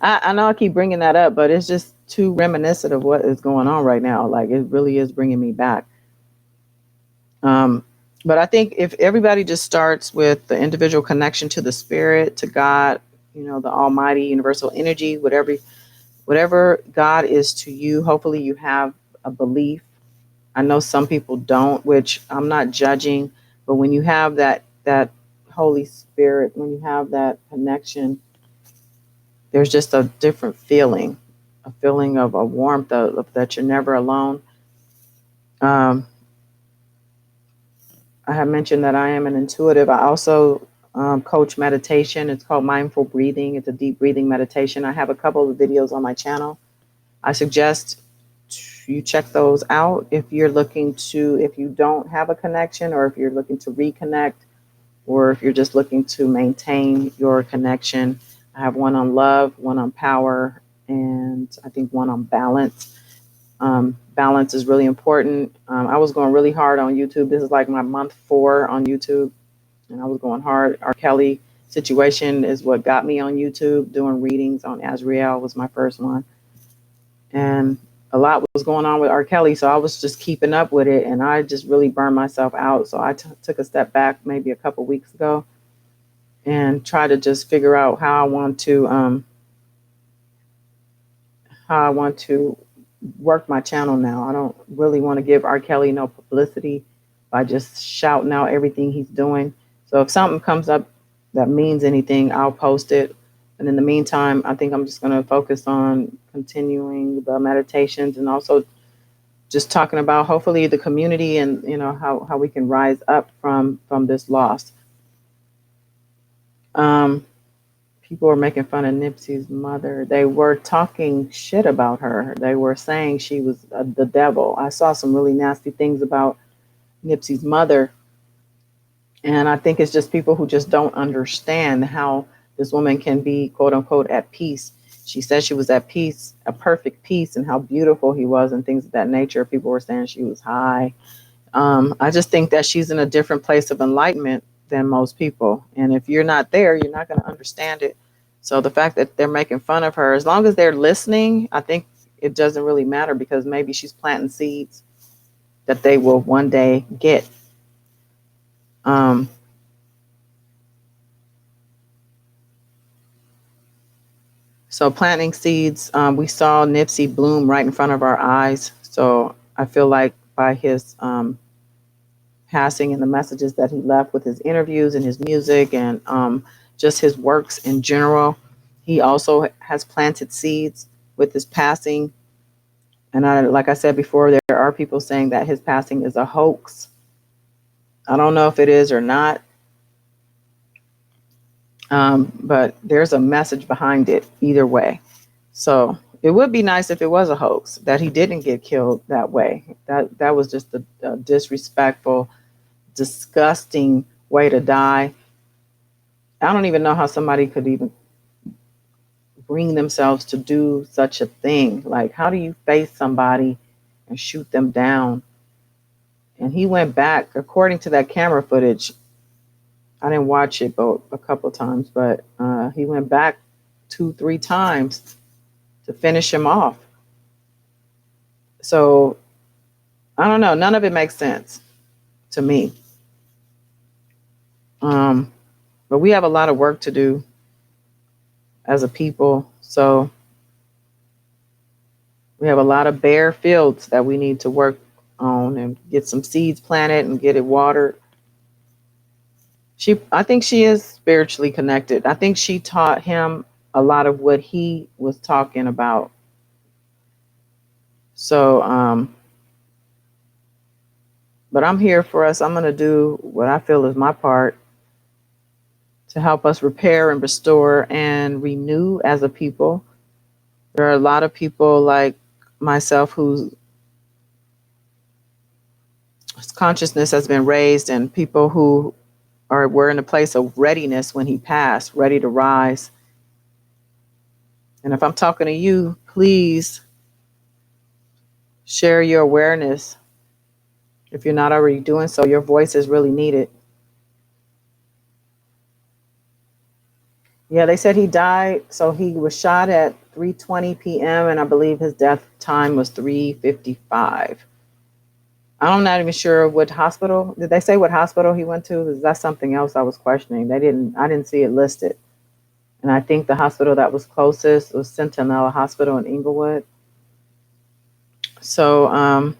I know I keep bringing that up, but it's just too reminiscent of what is going on right now. Like it really is bringing me back. Um, but I think if everybody just starts with the individual connection to the spirit, to God, the Almighty, universal energy, whatever God is to you, hopefully you have a belief. I know some people don't, which I'm not judging, but when you have that Holy Spirit, when you have that connection, there's just a different feeling, a feeling of a warmth of that you're never alone. Um, I have mentioned that I am an intuitive. I also coach meditation. It's called mindful breathing. It's a deep breathing meditation. I have a couple of videos on my channel. I suggest you check those out if if you don't have a connection, or if you're looking to reconnect, or if you're just looking to maintain your connection. I have one on love, one on power, and I think one on balance. Balance is really important. I was going really hard on YouTube. This is like my month 4 on YouTube, and I was going hard. R. Kelly situation is what got me on YouTube. Doing readings on Azrael was my first one, and a lot was going on with R. Kelly, so I was just keeping up with it, and I just really burned myself out. So I took a step back maybe a couple weeks ago and try to just figure out how I want to work my channel now. I don't really want to give R. Kelly no publicity by just shouting out everything he's doing. So if something comes up that means anything, I'll post it. And in the meantime, I think I'm just going to focus on continuing the meditations, and also just talking about hopefully the community, and how we can rise up from this loss. People were making fun of Nipsey's mother. They were talking shit about her. They were saying she was the devil. I saw some really nasty things about Nipsey's mother. And I think it's just people who just don't understand how this woman can be, quote unquote, at peace. She said she was at peace, a perfect peace, and how beautiful he was and things of that nature. People were saying she was high. I just think that she's in a different place of enlightenment than most people. And if you're not there, you're not going to understand it. So the fact that they're making fun of her, as long as they're listening, I think it doesn't really matter, because maybe she's planting seeds that they will one day get. So planting seeds, we saw Nipsey bloom right in front of our eyes. So I feel like by his passing and the messages that he left with his interviews and his music, and just his works in general, he also has planted seeds with his passing. And like I said before, there are people saying that his passing is a hoax. I don't know if it is or not, but there's a message behind it either way. So it would be nice if it was a hoax, that he didn't get killed that way. That was just a disrespectful, disgusting way to die. I don't even know how somebody could even bring themselves to do such a thing. Like, how do you face somebody and shoot them down? And he went back, according to that camera footage. I didn't watch it but a couple of times, but he went back 2-3 times to finish him off. So I don't know. None of it makes sense to me. But we have a lot of work to do as a people. So we have a lot of bare fields that we need to work on and get some seeds planted and get it watered. I think she is spiritually connected. I think she taught him a lot of what he was talking about. So, but I'm here for us. I'm going to do what I feel is my part to help us repair and restore and renew as a people. There are a lot of people like myself whose consciousness has been raised, and people who were in a place of readiness when he passed, ready to rise. And if I'm talking to you, please share your awareness. If you're not already doing so, your voice is really needed. Yeah, they said he died. So he was shot at 3:20 p.m. and I believe his death time was 3:55. I'm not even sure what hospital. Did they say what hospital he went to? Is that something else I was questioning? I didn't see it listed. And I think the hospital that was closest was Centinela Hospital in Inglewood. So,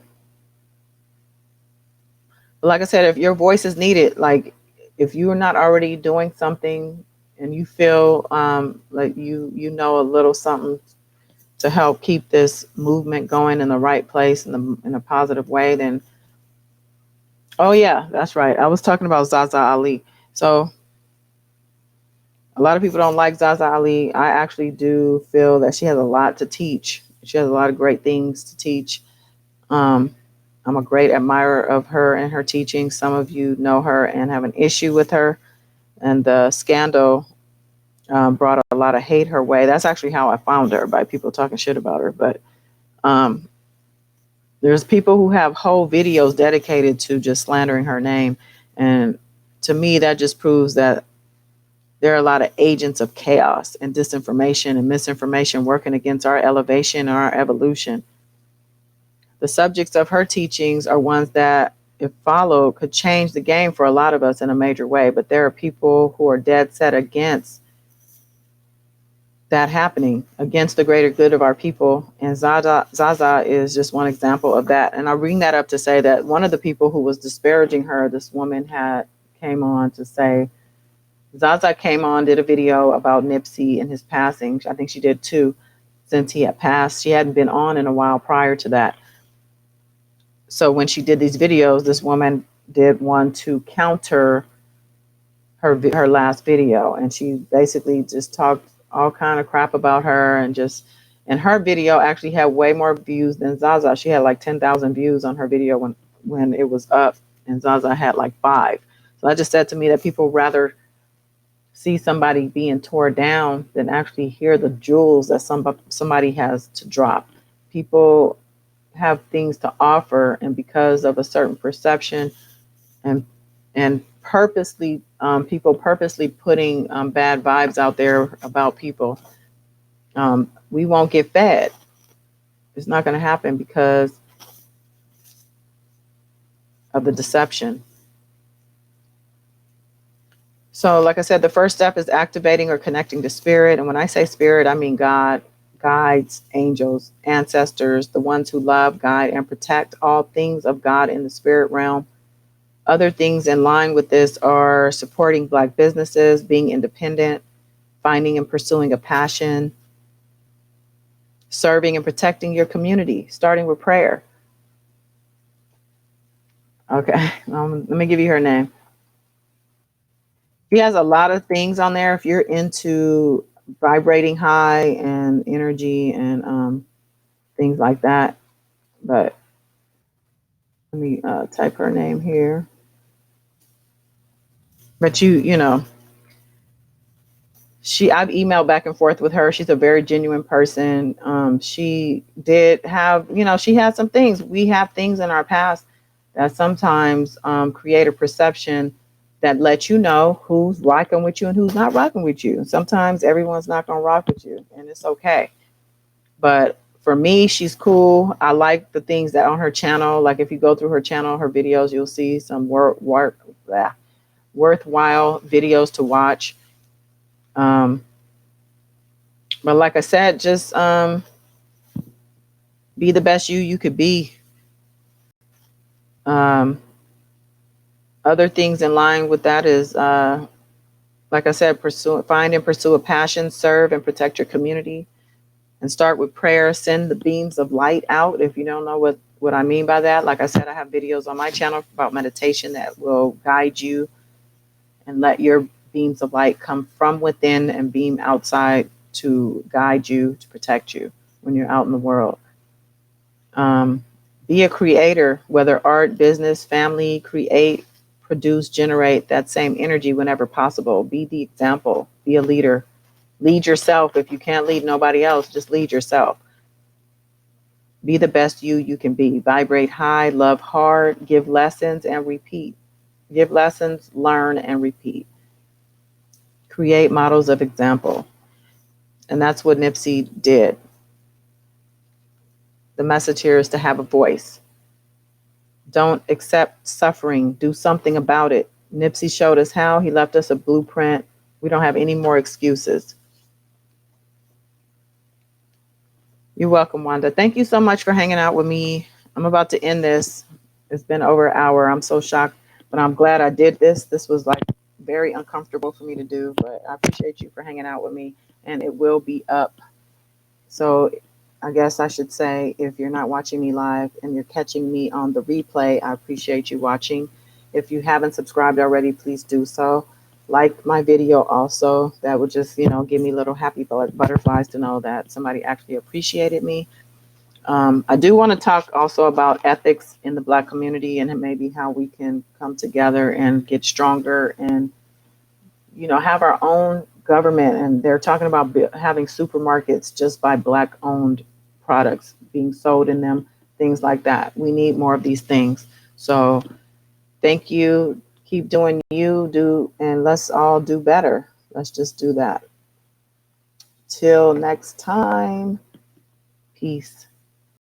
like I said, if your voice is needed, like if you are not already doing something and you feel like you know a little something to help keep this movement going in the right place in a positive way, then oh yeah, that's right. I was talking about Zaza Ali. So a lot of people don't like Zaza Ali. I actually do feel that she has a lot to teach. She has a lot of great things to teach. I'm a great admirer of her and her teaching. Some of you know her and have an issue with her. And the scandal brought a lot of hate her way. That's actually how I found her, by people talking shit about her. But there's people who have whole videos dedicated to just slandering her name. And to me, that just proves that there are a lot of agents of chaos and disinformation and misinformation working against our elevation and our evolution. The subjects of her teachings are ones that, if followed, could change the game for a lot of us in a major way. But there are people who are dead set against that happening, against the greater good of our people. And Zaza is just one example of that. And I bring that up to say that one of the people who was disparaging her, this woman came on to say, Zaza came on, did a video about Nipsey and his passing. I think she did too, since he had passed. She hadn't been on in a while prior to that. So when she did these videos, this woman did one to counter her last video, and she basically just talked all kind of crap about her, and her video actually had way more views than Zaza. She had like 10,000 views on her video when it was up, and Zaza had like 5. So that just said to me that people rather see somebody being tore down than actually hear the jewels that somebody has to drop. People have things to offer, and because of a certain perception and purposely people purposely putting bad vibes out there about people, we won't get fed. It's not going to happen because of the deception. So like I said, the first step is activating or connecting to spirit. And when I say spirit, I mean God, guides, angels, ancestors, the ones who love, guide, and protect all things of God in the spirit realm. Other things in line with this are supporting Black businesses, being independent, finding and pursuing a passion, serving and protecting your community, starting with prayer. Okay, let me give you her name. She has a lot of things on there. If you're into vibrating high and energy and things like that, but let me type her name here. But you know, I've emailed back and forth with her. She's a very genuine person. She did have, she had some things. We have things in our past that sometimes create a perception that lets you know who's rocking with you and who's not rocking with you. Sometimes everyone's not going to rock with you, and it's okay. But for me, she's cool. I like the things that on her channel. Like if you go through her channel, her videos, you'll see some worthwhile videos to watch. But like I said, just be the best you could be. Other things in line with that is Like I said, find and pursue a passion, serve and protect your community, and start with prayer. Send the beams of light out. If you don't know what I mean by that, like I said, I have videos on my channel about meditation that will guide you and let your beams of light come from within and beam outside to guide you, to protect you when you're out in the world. Be a creator, whether art, business, family, create, produce, generate that same energy whenever possible. Be the example, be a leader. Lead yourself. If you can't lead nobody else, just lead yourself. Be the best you can be. Vibrate high, love hard, give lessons and repeat. Give lessons, learn and repeat. Create models of example. And that's what Nipsey did. The message here is to have a voice. Don't accept suffering. Do something about it. Nipsey showed us how. He left us a blueprint. We don't have any more excuses. You're welcome, Wanda. Thank you so much for hanging out with me. I'm about to end this. It's been over an hour. I'm so shocked, but I'm glad I did this. This was like very uncomfortable for me to do, but I appreciate you for hanging out with me, and it will be up. So I guess I should say, if you're not watching me live and you're catching me on the replay, I appreciate you watching. If you haven't subscribed already, please do so. Like my video also. That would just, give me little happy butterflies to know that somebody actually appreciated me. I do want to talk also about ethics in the Black community and maybe how we can come together and get stronger and, have our own government. And they're talking about having supermarkets just by Black owned products being sold in them, things like that. We need more of these things. So thank you. Keep doing and let's all do better. Let's just do that. Till next time. Peace.